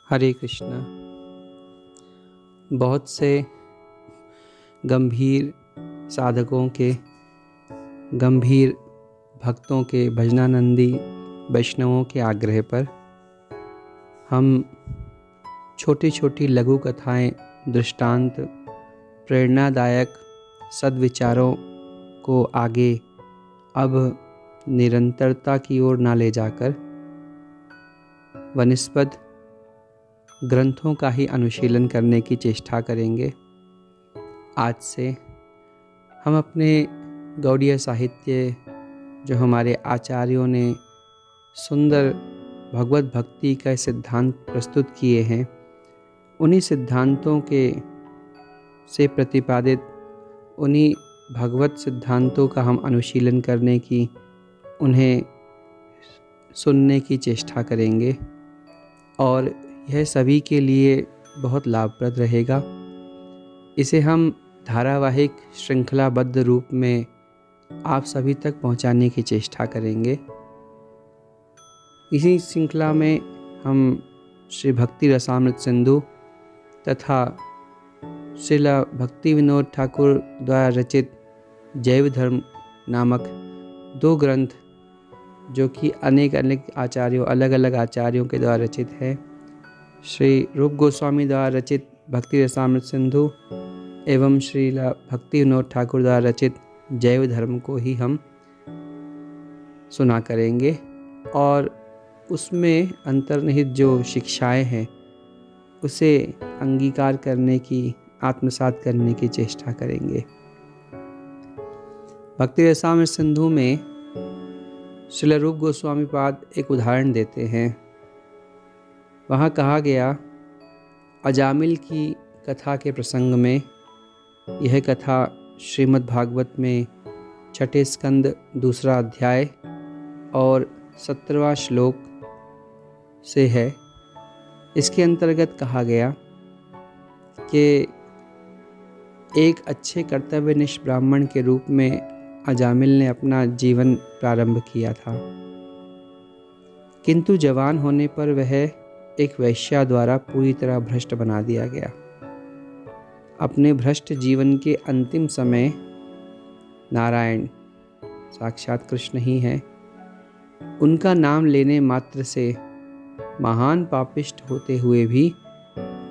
हरे कृष्णा। बहुत से गंभीर साधकों के, गंभीर भक्तों के, भजनानंदी वैष्णवों के आग्रह पर हम छोटी छोटी लघु कथाएं, दृष्टांत, प्रेरणादायक सद्विचारों को आगे अब निरंतरता की ओर ना ले जाकर वनिस्पत ग्रंथों का ही अनुशीलन करने की चेष्टा करेंगे। आज से हम अपने गौड़ीय साहित्य, जो हमारे आचार्यों ने सुंदर भगवत भक्ति का सिद्धांत प्रस्तुत किए हैं, उन्हीं सिद्धांतों के से प्रतिपादित उन्हीं भगवत सिद्धांतों का हम अनुशीलन करने की, उन्हें सुनने की चेष्टा करेंगे और यह सभी के लिए बहुत लाभप्रद रहेगा। इसे हम धारावाहिक श्रृंखलाबद्ध रूप में आप सभी तक पहुंचाने की चेष्टा करेंगे। इसी श्रृंखला में हम श्री भक्ति रसामृत सिंधु तथा श्रीला भक्ति विनोद ठाकुर द्वारा रचित जैव धर्म नामक दो ग्रंथ, जो कि अनेक आचार्यों, अलग अलग आचार्यों के द्वारा रचित है, श्री रूप गोस्वामी द्वारा रचित भक्ति रसामृत सिंधु एवं श्रीला भक्ति विनोद ठाकुर द्वारा रचित जैव धर्म को ही हम सुना करेंगे और उसमें अंतर्निहित जो शिक्षाएं हैं उसे अंगीकार करने की, आत्मसात करने की चेष्टा करेंगे। भक्ति रसामृत सिंधु में श्रील रूप गोस्वामी पाद एक उदाहरण देते हैं। वहाँ कहा गया, अजामिल की कथा के प्रसंग में, यह कथा श्रीमद् भागवत में छठे स्कंद दूसरा अध्याय और 17वां श्लोक से है। इसके अंतर्गत कहा गया कि एक अच्छे कर्तव्यनिष्ठ ब्राह्मण के रूप में अजामिल ने अपना जीवन प्रारंभ किया था, किंतु जवान होने पर वह एक वैश्या द्वारा पूरी तरह भ्रष्ट बना दिया गया। अपने भ्रष्ट जीवन के अंतिम समय नारायण, साक्षात कृष्ण ही हैं, उनका नाम लेने मात्र से महान पापिष्ट होते हुए भी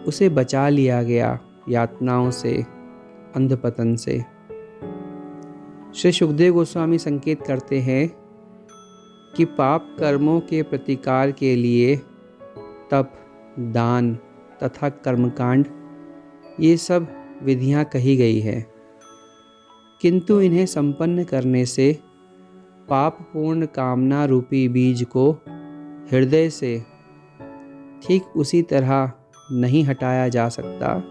उसे बचा लिया गया यातनाओं से, अंधपतन से। श्री सुखदेव गोस्वामी संकेत करते हैं कि पाप कर्मों के प्रतिकार के लिए तप, दान तथा कर्मकांड, ये सब विधियां कही गई है, किंतु इन्हें संपन्न करने से पापपूर्ण कामना रूपी बीज को हृदय से ठीक उसी तरह नहीं हटाया जा सकता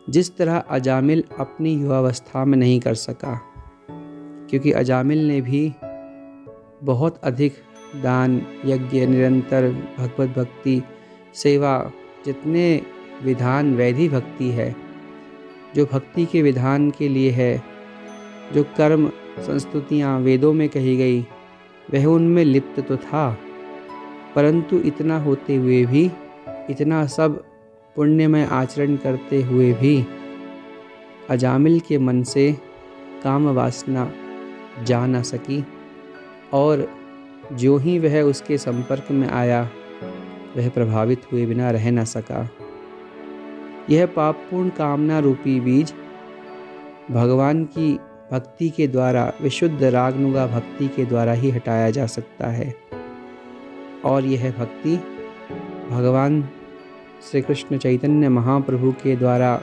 जिस तरह अजामिल अपनी युवावस्था में नहीं कर सका, क्योंकि अजामिल ने भी बहुत अधिक दान, यज्ञ, निरंतर भगवत भक्ति, सेवा, जितने विधान वैधि भक्ति है, जो भक्ति के विधान के लिए है, जो कर्म संस्तुतियाँ वेदों में कही गई, वह उनमें लिप्त तो था, परंतु इतना होते हुए भी, इतना सब पुण्यमय आचरण करते हुए भी अजामिल के मन से काम वासना जा न सकी और जो ही वह उसके संपर्क में आया, वह प्रभावित हुए बिना रह न सका। यह पापपूर्ण कामना रूपी बीज भगवान की भक्ति के द्वारा, विशुद्ध रागनुगा भक्ति के द्वारा ही हटाया जा सकता है और यह भक्ति भगवान श्री कृष्ण चैतन्य महाप्रभु के द्वारा,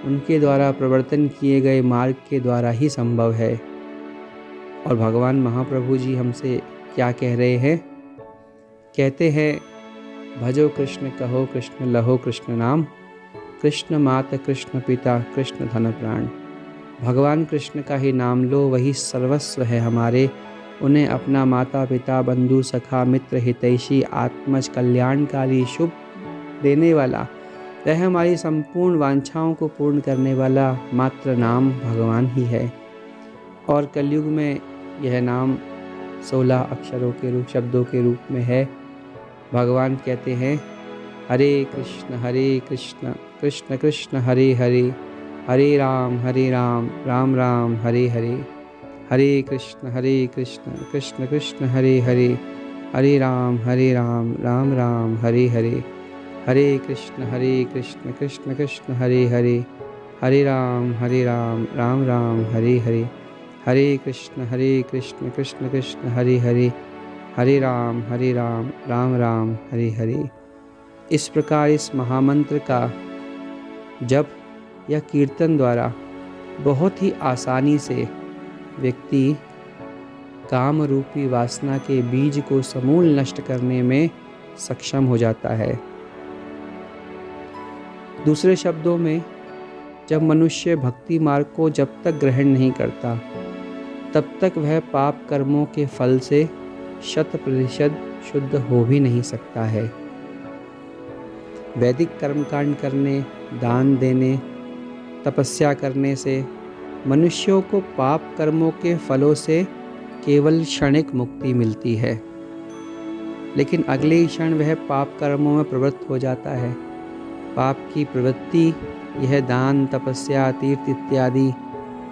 उनके द्वारा प्रवर्तन किए गए मार्ग के द्वारा ही संभव है। और भगवान महाप्रभु जी हमसे क्या कह रहे हैं? कहते हैं, भजो कृष्ण कहो कृष्ण लहो कृष्ण नाम, कृष्ण मात कृष्ण पिता कृष्ण धन प्राण। भगवान कृष्ण का ही नाम लो, वही सर्वस्व है हमारे। उन्हें अपना माता पिता, बंधु, सखा, मित्र, हितैषी, आत्मज, कल्याणकारी, शुभ देने वाला, वह हमारी संपूर्ण वांछाओं को पूर्ण करने वाला मात्र नाम भगवान ही है। और कलयुग में यह नाम 16 अक्षरों के रूप, शब्दों के रूप में है। भगवान कहते हैं, हरे कृष्ण कृष्ण कृष्ण हरे हरे, हरे राम राम राम हरे हरे। हरे कृष्ण कृष्ण कृष्ण हरे हरे, हरे राम राम राम हरे हरे। हरे कृष्ण कृष्ण कृष्ण हरे हरे, हरे राम राम राम हरे हरे। हरे कृष्ण कृष्ण कृष्ण हरे हरे, हरे राम राम राम हरे हरे। इस प्रकार इस महामंत्र का जप या कीर्तन द्वारा बहुत ही आसानी से व्यक्ति काम रूपी वासना के बीज को समूल नष्ट करने में सक्षम हो जाता है। दूसरे शब्दों में, जब मनुष्य भक्ति मार्ग को जब तक ग्रहण नहीं करता, तब तक वह पाप कर्मों के फल से 100% शुद्ध हो भी नहीं सकता है। वैदिक कर्मकांड करने, दान देने, तपस्या करने से मनुष्यों को पाप कर्मों के फलों से केवल क्षणिक मुक्ति मिलती है, लेकिन अगले ही क्षण वह पाप कर्मों में प्रवृत्त हो जाता है। पाप की प्रवृत्ति, यह दान, तपस्या, तीर्थ इत्यादि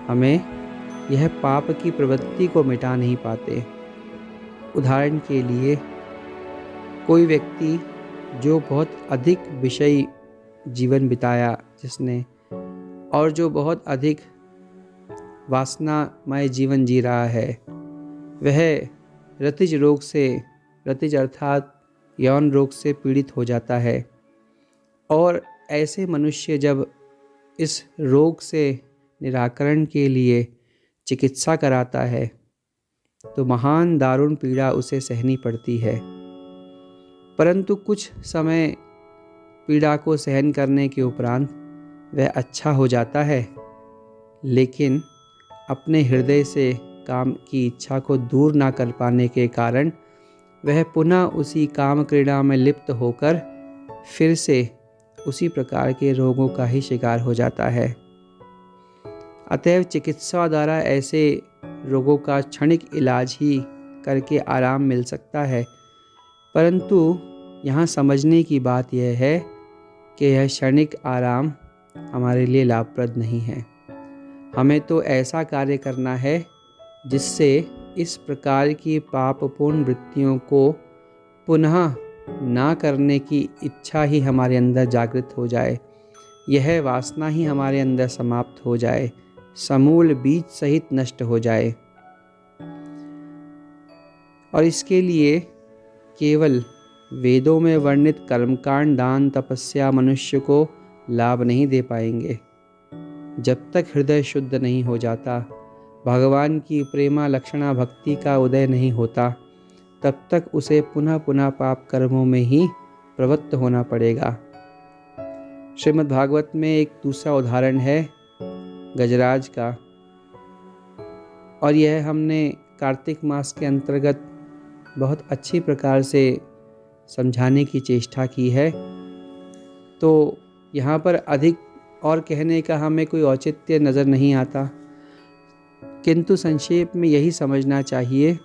हमें यह पाप की प्रवृत्ति को मिटा नहीं पाते। उदाहरण के लिए, कोई व्यक्ति जो बहुत अधिक विषयी जीवन बिताया जिसने, और जो बहुत अधिक वासनामय जीवन जी रहा है, वह रतिज रोग से, रतिज अर्थात यौन रोग से पीड़ित हो जाता है। और ऐसे मनुष्य जब इस रोग से निराकरण के लिए चिकित्सा कराता है, तो महान दारुण पीड़ा उसे सहनी पड़ती है। परंतु कुछ समय पीड़ा को सहन करने के उपरांत वह अच्छा हो जाता है, लेकिन अपने हृदय से काम की इच्छा को दूर ना कर पाने के कारण वह पुनः उसी काम क्रीड़ा में लिप्त होकर फिर से उसी प्रकार के रोगों का ही शिकार हो जाता है। अतएव चिकित्सा द्वारा ऐसे रोगों का क्षणिक इलाज ही करके आराम मिल सकता है, परंतु यहाँ समझने की बात यह है कि यह क्षणिक आराम हमारे लिए लाभप्रद नहीं है। हमें तो ऐसा कार्य करना है जिससे इस प्रकार की पापपूर्ण वृत्तियों को पुनः ना करने की इच्छा ही हमारे अंदर जागृत हो जाए, यह वासना ही हमारे अंदर समाप्त हो जाए, समूल बीज सहित नष्ट हो जाए। और इसके लिए केवल वेदों में वर्णित कर्मकांड, दान, तपस्या मनुष्य को लाभ नहीं दे पाएंगे। जब तक हृदय शुद्ध नहीं हो जाता, भगवान की प्रेमा लक्षणा भक्ति का उदय नहीं होता, तब तक उसे पुनः पुनः पाप कर्मों में ही प्रवृत्त होना पड़ेगा। श्रीमद् भागवत में एक दूसरा उदाहरण है गजराज का, और यह हमने कार्तिक मास के अंतर्गत बहुत अच्छी प्रकार से समझाने की चेष्टा की है। तो यहाँ पर अधिक और कहने का हमें कोई औचित्य नज़र नहीं आता, किंतु संक्षेप में यही समझना चाहिए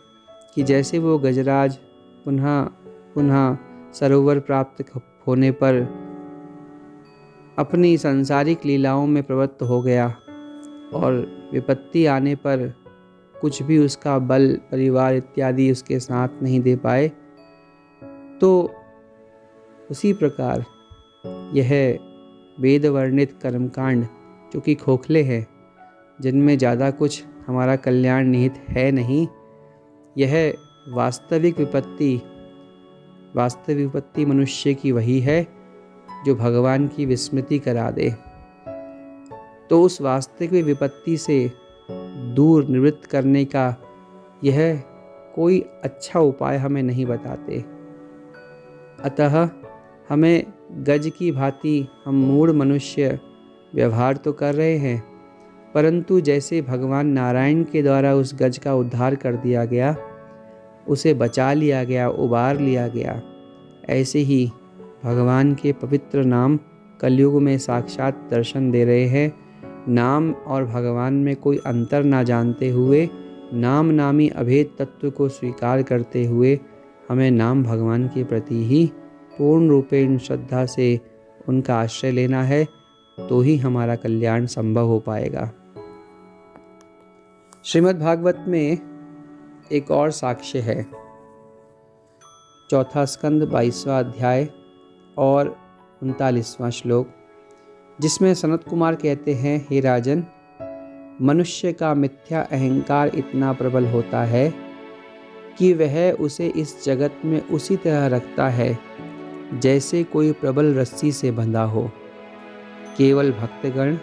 कि जैसे वो गजराज पुनः सरोवर प्राप्त होने पर अपनी सांसारिक लीलाओं में प्रवृत्त हो गया और विपत्ति आने पर कुछ भी उसका बल, परिवार इत्यादि उसके साथ नहीं दे पाए, तो उसी प्रकार यह वेद वर्णित कर्मकांड जो कि खोखले हैं, जिनमें ज़्यादा कुछ हमारा कल्याण निहित है नहीं, यह वास्तविक विपत्ति मनुष्य की वही है जो भगवान की विस्मृति करा दे। तो उस वास्तविक विपत्ति से दूर निवृत्त करने का यह कोई अच्छा उपाय हमें नहीं बताते। अतः हमें गज की भांति हम मूढ़ मनुष्य व्यवहार तो कर रहे हैं, परंतु जैसे भगवान नारायण के द्वारा उस गज का उद्धार कर दिया गया, उसे बचा लिया गया, उबार लिया गया, ऐसे ही भगवान के पवित्र नाम कलयुग में साक्षात दर्शन दे रहे हैं। नाम और भगवान में कोई अंतर ना जानते हुए, नाम नामी अभेद तत्व को स्वीकार करते हुए हमें नाम भगवान के प्रति ही पूर्ण रूपेण श्रद्धा से उनका आश्रय लेना है, तो ही हमारा कल्याण संभव हो पाएगा। श्रीमद् भागवत में एक और साक्ष्य है। 4 स्कंद 22वां अध्याय और 39वां श्लोक, जिसमें सनत कुमार कहते हैं, हे राजन, मनुष्य का मिथ्या अहंकार इतना प्रबल होता है कि वह उसे इस जगत में उसी तरह रखता है जैसे कोई प्रबल रस्सी से बंधा हो। केवल भक्तगण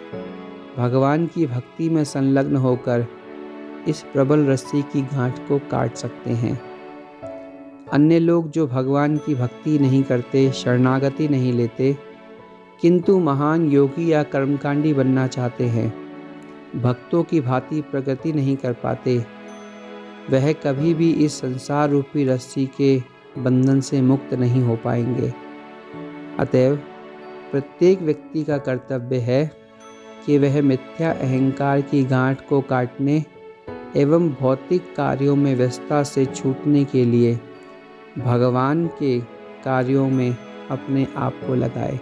भगवान की भक्ति में संलग्न होकर इस प्रबल रस्सी की गांठ को काट सकते हैं। अन्य लोग जो भगवान की भक्ति नहीं करते, शरणागति नहीं लेते, किंतु महान योगी या कर्मकांडी बनना चाहते हैं, भक्तों की भांति प्रगति नहीं कर पाते, वह कभी भी इस संसार रूपी रस्सी के बंधन से मुक्त नहीं हो पाएंगे। अतएव प्रत्येक व्यक्ति का कर्तव्य है कि वह मिथ्या अहंकार की गांठ को काटने एवं भौतिक कार्यों में व्यस्तता से छूटने के लिए भगवान के कार्यों में अपने आप को लगाए।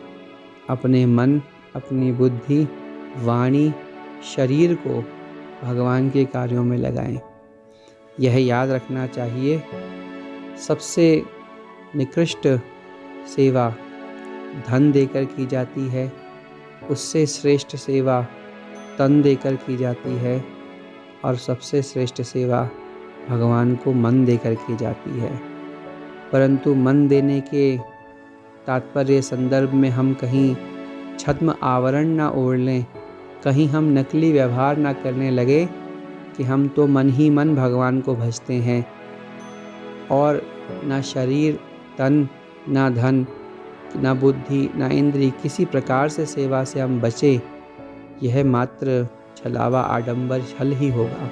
अपने मन, अपनी बुद्धि, वाणी, शरीर को भगवान के कार्यों में लगाएं। यह याद रखना चाहिए, सबसे निकृष्ट सेवा धन देकर की जाती है, उससे श्रेष्ठ सेवा तन देकर की जाती है, और सबसे श्रेष्ठ सेवा भगवान को मन देकर की जाती है। परंतु मन देने के तात्पर्य संदर्भ में हम कहीं छद्म आवरण ना ओढ़ लें, कहीं हम नकली व्यवहार ना करने लगे कि हम तो मन ही मन भगवान को भजते हैं, और ना शरीर, तन, ना धन, ना बुद्धि, ना इंद्रिय, किसी प्रकार से सेवा से हम बचे। यह मात्र छलावा, आडंबर, छल ही होगा,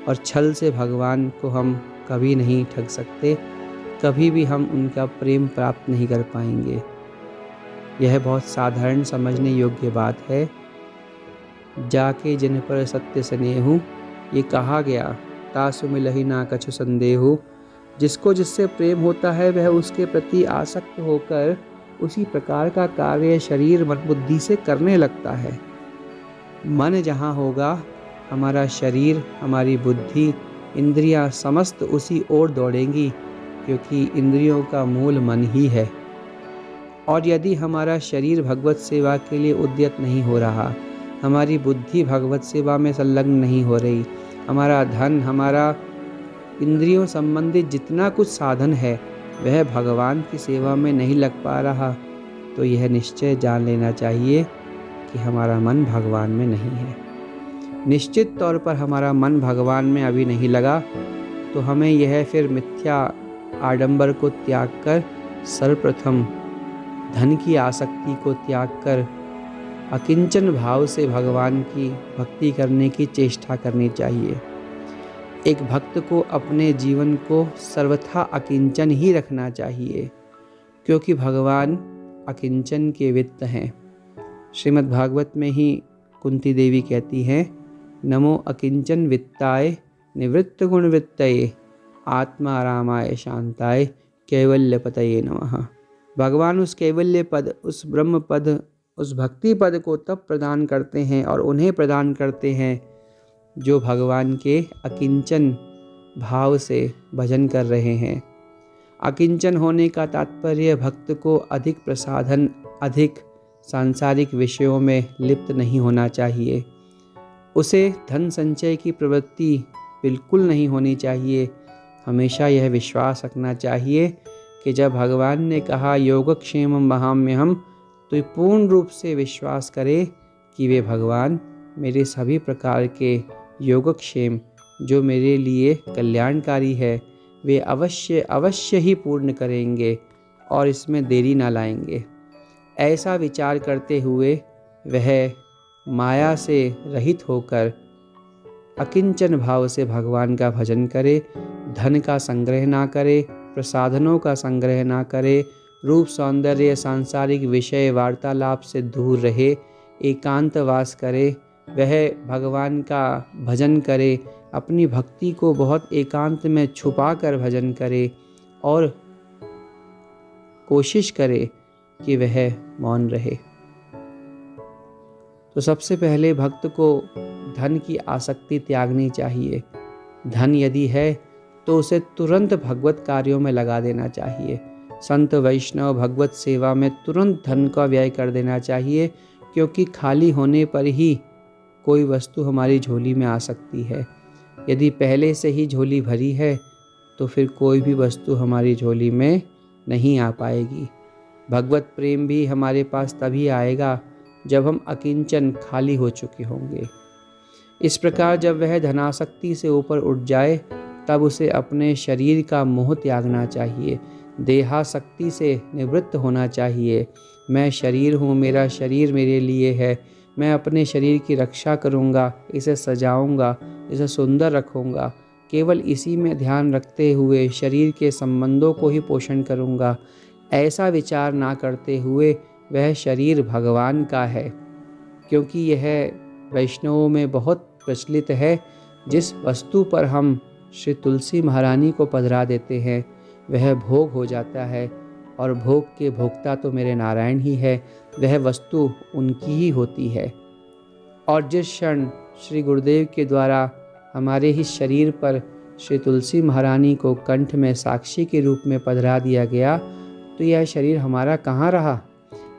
और छल से भगवान को हम कभी नहीं ठग सकते, कभी भी हम उनका प्रेम प्राप्त नहीं कर पाएंगे। यह बहुत साधारण समझने योग्य बात है। जाके जिन पर सत्य स्नेहु, ये कहा गया, तासु मिलहि ना कछु संदेहु। जिसको जिससे प्रेम होता है वह उसके प्रति आसक्त होकर उसी प्रकार का कार्य शरीर, मन, बुद्धि से करने लगता है। मन जहाँ होगा, हमारा शरीर, हमारी बुद्धि, इंद्रियां समस्त उसी ओर दौड़ेंगी, क्योंकि इंद्रियों का मूल मन ही है। और यदि हमारा शरीर भगवत सेवा के लिए उद्यत नहीं हो रहा, हमारी बुद्धि भगवत सेवा में संलग्न नहीं हो रही, हमारा धन, हमारा इंद्रियों संबंधित जितना कुछ साधन है वह भगवान की सेवा में नहीं लग पा रहा, तो यह निश्चय जान लेना चाहिए कि हमारा मन भगवान में नहीं है। निश्चित तौर पर हमारा मन भगवान में अभी नहीं लगा, तो हमें यह फिर मिथ्या आडंबर को त्याग कर सर्वप्रथम धन की आसक्ति को त्याग कर अकिंचन भाव से भगवान की भक्ति करने की चेष्टा करनी चाहिए। एक भक्त को अपने जीवन को सर्वथा अकिंचन ही रखना चाहिए, क्योंकि भगवान अकिंचन के वित्त हैं। श्रीमद् भागवत में ही कुंती देवी कहती हैं, नमो अकिंचन वित्ताय निवृत्त गुण वित्तये आत्मा रामाय शांताय कैवल्य पतये नमः। भगवान उस कैवल्य पद, उस ब्रह्म पद, उस भक्ति पद को तब प्रदान करते हैं और उन्हें प्रदान करते हैं जो भगवान के अकिंचन भाव से भजन कर रहे हैं। अकिंचन होने का तात्पर्य भक्त को अधिक प्रसाधन, अधिक सांसारिक विषयों में लिप्त नहीं होना चाहिए। उसे धन संचय की प्रवृत्ति बिल्कुल नहीं होनी चाहिए। हमेशा यह विश्वास रखना चाहिए कि जब भगवान ने कहा योगक्षेमं वहाम्यहम्, तो ये पूर्ण रूप से विश्वास करे कि वे भगवान मेरे सभी प्रकार के योगक्षेम जो मेरे लिए कल्याणकारी है, वे अवश्य अवश्य ही पूर्ण करेंगे और इसमें देरी ना लाएंगे। ऐसा विचार करते हुए वह माया से रहित होकर अकिंचन भाव से भगवान का भजन करे, धन का संग्रह ना करे, प्रसाधनों का संग्रह ना करे, रूप सौंदर्य सांसारिक विषय वार्तालाप से दूर रहे, एकांतवास करे, वह भगवान का भजन करे, अपनी भक्ति को बहुत एकांत में छुपा कर भजन करे और कोशिश करे कि वह मौन रहे। तो सबसे पहले भक्त को धन की आसक्ति त्यागनी चाहिए। धन यदि है तो उसे तुरंत भगवत कार्यों में लगा देना चाहिए। संत वैष्णव भगवत सेवा में तुरंत धन का व्यय कर देना चाहिए, क्योंकि खाली होने पर ही कोई वस्तु हमारी झोली में आ सकती है। यदि पहले से ही झोली भरी है तो फिर कोई भी वस्तु हमारी झोली में नहीं आ पाएगी। भगवत प्रेम भी हमारे पास तभी आएगा जब हम अकिंचन खाली हो चुके होंगे। इस प्रकार जब वह धनासक्ति से ऊपर उठ जाए तब उसे अपने शरीर का मोह त्यागना चाहिए, देहासक्ति से निवृत्त होना चाहिए। मैं शरीर हूँ, मेरा शरीर मेरे लिए है, मैं अपने शरीर की रक्षा करूँगा, इसे सजाऊँगा, इसे सुंदर रखूँगा, केवल इसी में ध्यान रखते हुए शरीर के संबंधों को ही पोषण करूँगा। ऐसा विचार ना करते हुए वह शरीर भगवान का है, क्योंकि यह वैष्णवों में बहुत प्रचलित है। जिस वस्तु पर हम श्री तुलसी महारानी को पधरा देते हैं वह भोग हो जाता है, और भोग के भोक्ता तो मेरे नारायण ही है, वह वस्तु उनकी ही होती है। और जिस क्षण श्री गुरुदेव के द्वारा हमारे ही शरीर पर श्री तुलसी महारानी को कंठ में साक्षी के रूप में पधरा दिया गया, तो यह शरीर हमारा कहाँ रहा,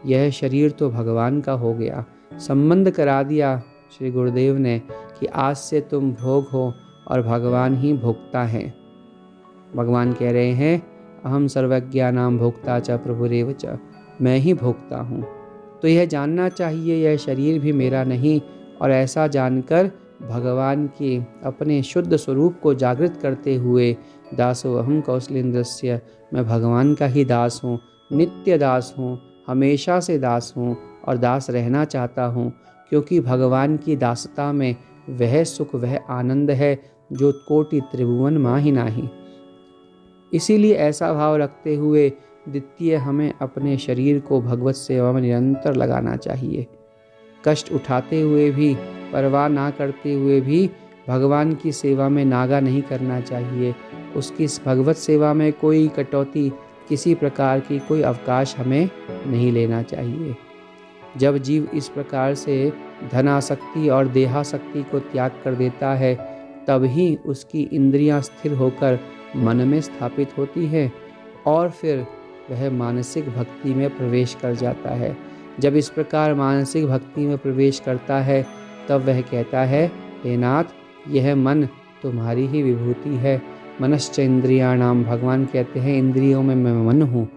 यह शरीर तो भगवान का हो गया। संबंध करा दिया श्री गुरुदेव ने कि आज से तुम भोग हो और भगवान ही भोक्ता हैं। भगवान कह रहे हैं अहम सर्वज्ञानां भोक्ता च प्रभुरेव च, मैं ही भोक्ता हूँ। तो यह जानना चाहिए यह शरीर भी मेरा नहीं, और ऐसा जानकर भगवान के अपने शुद्ध स्वरूप को जागृत करते हुए दासो अहम कौशलेंद्रस्य, मैं भगवान का ही दास हूँ, नित्य दास हूँ, हमेशा से दास हूँ और दास रहना चाहता हूँ, क्योंकि भगवान की दासता में वह सुख वह आनंद है जो कोटि त्रिभुवन माही नाही। इसीलिए ऐसा भाव रखते हुए द्वितीय हमें अपने शरीर को भगवत सेवा में निरंतर लगाना चाहिए। कष्ट उठाते हुए भी, परवाह ना करते हुए भी भगवान की सेवा में नागा नहीं करना चाहिए। उसकी भगवत सेवा में कोई कटौती, किसी प्रकार की कोई अवकाश हमें नहीं लेना चाहिए। जब जीव इस प्रकार से धनासक्ति और देहासक्ति को त्याग कर देता है तब ही उसकी इंद्रियां स्थिर होकर मन में स्थापित होती है, और फिर वह मानसिक भक्ति में प्रवेश कर जाता है। जब इस प्रकार मानसिक भक्ति में प्रवेश करता है तब वह कहता है, हे नाथ, यह मन तुम्हारी ही विभूति है। मनश्च इंद्रियाणाम, भगवान कहते हैं इंद्रियों में मैं मन हूँ,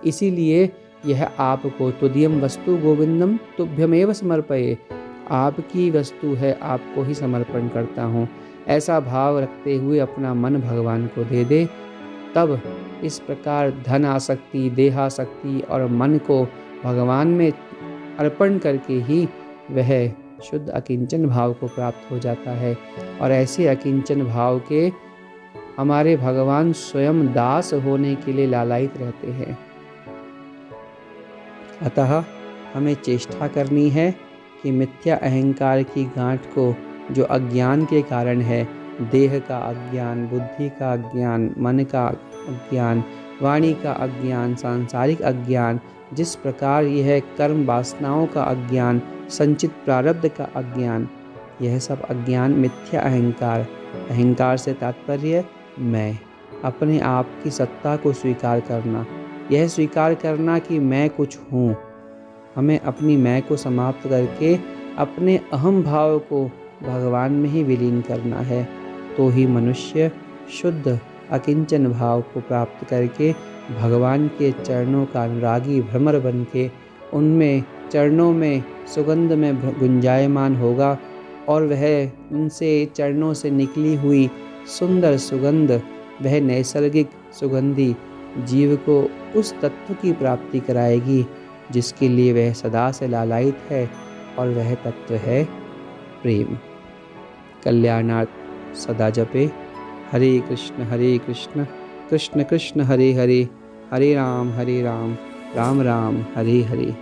इसीलिए यह आपको तुदियम वस्तु गोविंदम तुभ्यमेव समर्पये, आपकी वस्तु है, आपको ही समर्पण करता हूँ। ऐसा भाव रखते हुए अपना मन भगवान को दे दे। तब इस प्रकार धन आसक्ति, देहासक्ति और मन को भगवान में अर्पण करके ही वह शुद्ध अकिंचन भाव को प्राप्त हो जाता है। और ऐसे अकिंचन भाव के हमारे भगवान स्वयं दास होने के लिए लालायित रहते हैं। अतः हमें चेष्टा करनी है कि मिथ्या अहंकार की गांठ को, जो अज्ञान के कारण है, देह का अज्ञान, बुद्धि का अज्ञान, मन का अज्ञान, वाणी का अज्ञान, सांसारिक अज्ञान, जिस प्रकार यह कर्म वासनाओं का अज्ञान, संचित प्रारब्ध का अज्ञान, यह सब अज्ञान मिथ्या अहंकार, अहंकार से तात्पर्य मैं, अपने आप की सत्ता को स्वीकार करना, यह स्वीकार करना कि मैं कुछ हूँ। हमें अपनी मैं को समाप्त करके अपने अहम भाव को भगवान में ही विलीन करना है, तो ही मनुष्य शुद्ध अकिंचन भाव को प्राप्त करके भगवान के चरणों का अनुरागी भ्रमर बन के उनमें चरणों में सुगंध में गुंजायमान होगा, और वह उनसे चरणों से निकली हुई सुंदर सुगंध, वह नैसर्गिक सुगंधी जीव को उस तत्व की प्राप्ति कराएगी जिसके लिए वह सदा से लालायित है, और वह तत्व है प्रेम। कल्याणार्थ सदा जपे हरे कृष्ण कृष्ण कृष्ण हरे हरे, हरे राम राम राम हरे हरे।